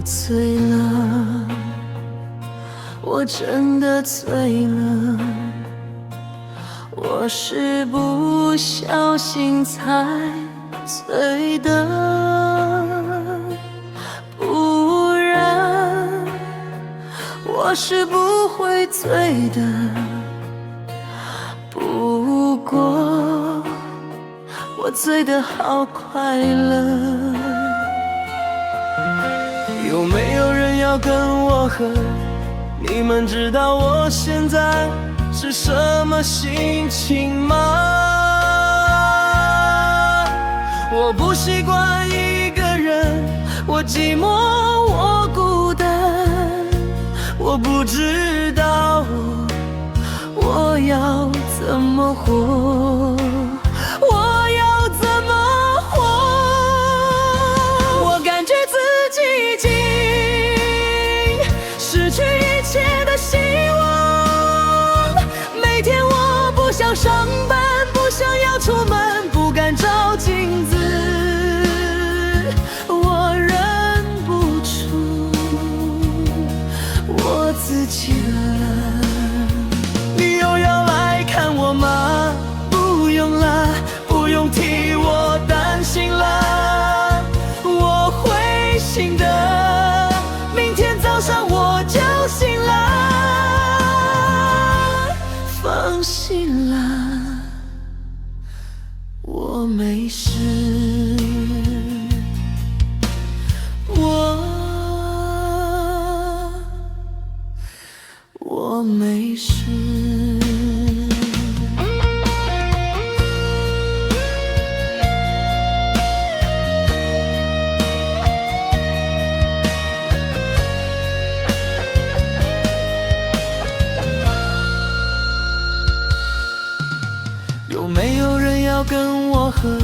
醉了，我真的醉了，我是不小心才醉的，不然我是不会醉的。不过我醉得好快乐。有没有人要跟我喝？你们知道我现在是什么心情吗？我不习惯一个人，我寂寞，我孤单，我不知道我要怎么活。想上班，不想要出门，不敢照镜子，我认不出我自己了。你又要来看我吗？不用啦，不用替我担心啦，我会醒的，明天早上我就醒了。放心啦，我没事，我没事。有没有人要跟我喝？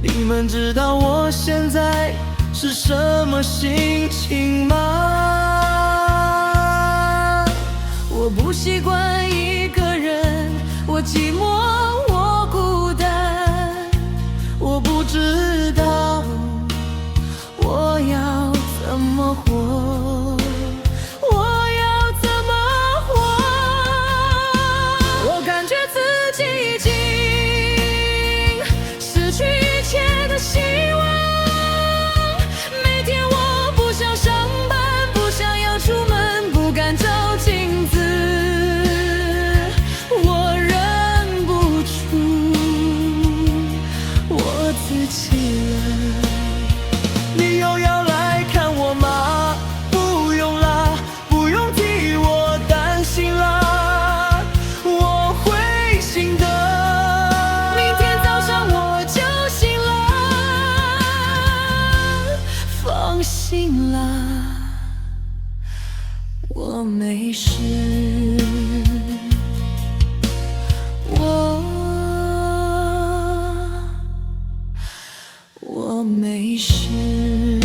你们知道我现在是什么心情吗？我不习惯一个人，我寂寞，我孤单，我不知道我要怎么活。放心啦，我没事，我没事。